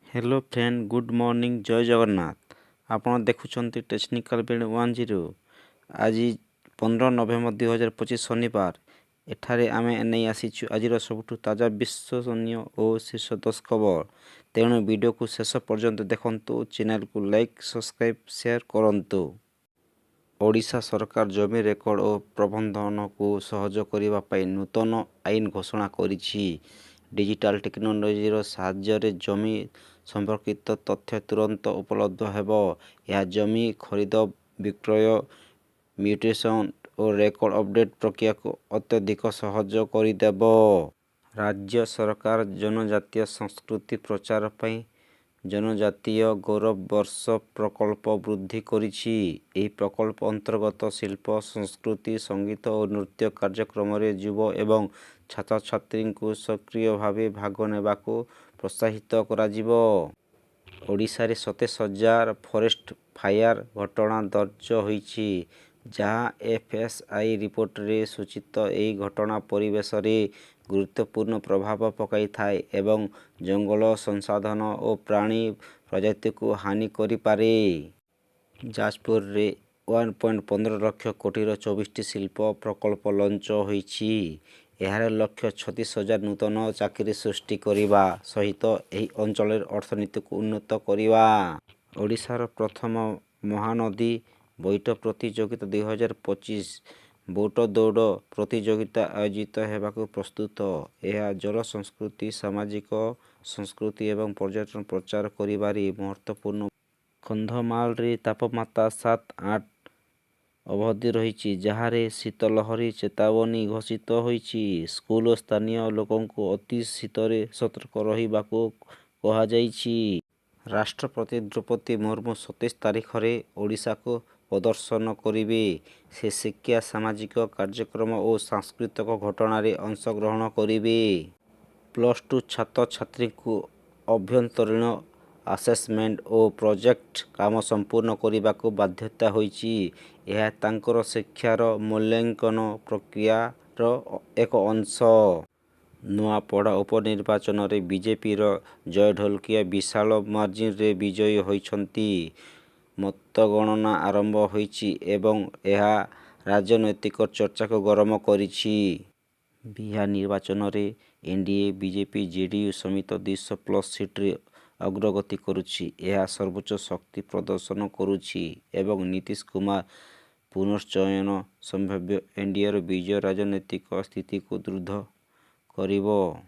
Hello friend good morning जय जगन्नाथ आपण देखुछंती technical bed 10 आज 15 नवेम्बर 2025 शनिवार एठारे आमे नहीं आसीछु आजिर सबुठु ताजा विश्वसनीय और शीर्ष 10 खबर तेणु वीडियो को शेष पर्यंत देखंतु चैनल को लाइक सब्सक्राइब शेयर करंतु। ओडिशा सरकार जमी रेकर्ड और प्रबंधन को सहज करिबा पई नूतन आईन घोषणा करिछि। डिजिटल टेक्नोलोजी साहाय्य जमी संपर्कित तथ्य तुरंत उपलब्ध हेबो। यह जमी खरीद विक्रय म्यूटेशन और रेकर्ड अपडेट प्रक्रिया को अत्यधिक सहज करदेबो। राज्य सरकार जनजातीय संस्कृति प्रचार पई जनजातीय गौरव वर्ष प्रकल्प वृद्धि करिछि। एही प्रकल्प अंतर्गत शिल्प संस्कृति संगीत और नृत्य कार्यक्रम रे युव एवं छात्र छात्री को सक्रिय भावे भाग नेबाको प्रोत्साहित कराजिबो। ओडिशा रे 27,000 फॉरेस्ट फायर घटना दर्ज होईछि जहाँ एफएसआई रिपोर्ट रे सूचित एही घटना परिवेश रे गुरुत्वपूर्ण प्रभाव पकाई थाए एवं जंगल संसाधन और प्राणी प्रजाति को हानि करि पारे। जाजपुर रे 1.15 लाख कोटीर 24टी शिल्प प्रकल्प लॉन्च होईछि। एहार लक्ष्य 36,000 नूतन चाकरी सृष्टि करिबा सहित एही अंचल अर्थनीति को उन्नत करिबा। ओडिशार प्रथम महानदी बोट प्रतियोगिता 2025 बोट दौड़ प्रतियोगिता आयोजित हेबाकु प्रस्तुत। यह जल संस्कृति सामाजिक संस्कृति एवं पर्यटन प्रचार करिबारे महत्वपूर्ण। कंधमाल रे तापमात्रा 7-8 अवधि रही जहारे शीतलहरी चेतावनी घोषित होईछि। स्कूल स्थानीय लोकों को अति शीतरे सतर्क रहिबाकु कहा जाईछि। राष्ट्रपति द्रौपदी मुर्मू 27 तारीख रे ओडिशा को प्रदर्शन करिवे। से शिक्षा सामाजिक कार्यक्रम और सांस्कृतिक घटना रे अंशग्रहण करिवे। +2 छात्र छात्री को अभ्यंतरीण आसेसमेंट और प्रोजेक्ट काम संपूर्ण करिबाकु बाध्यता होईछि। यह तांकर शिक्षार मूल्यांकन प्रक्रियार एक अंश। नुआपड़ा उपनिर्वाचन रे बीजेपी रो जय ढोलकिया विशाल मार्जिन रे विजयी होइछंती। मतगणना आरंभ होईछि एवं यह राजनैतिक चर्चा को गरम करिछि। बिहार निर्वाचन रे एनडीए बीजेपी जेडीयू समित 200+ सीट रे अग्रगति करुछि। यह सर्वोच्च शक्ति प्रदर्शन करुछि एवं नीतीश कुमार पुनर्चयन संभाव्य एनडीए विजय राजनैतिक स्थिति को दृढ़ करिबो।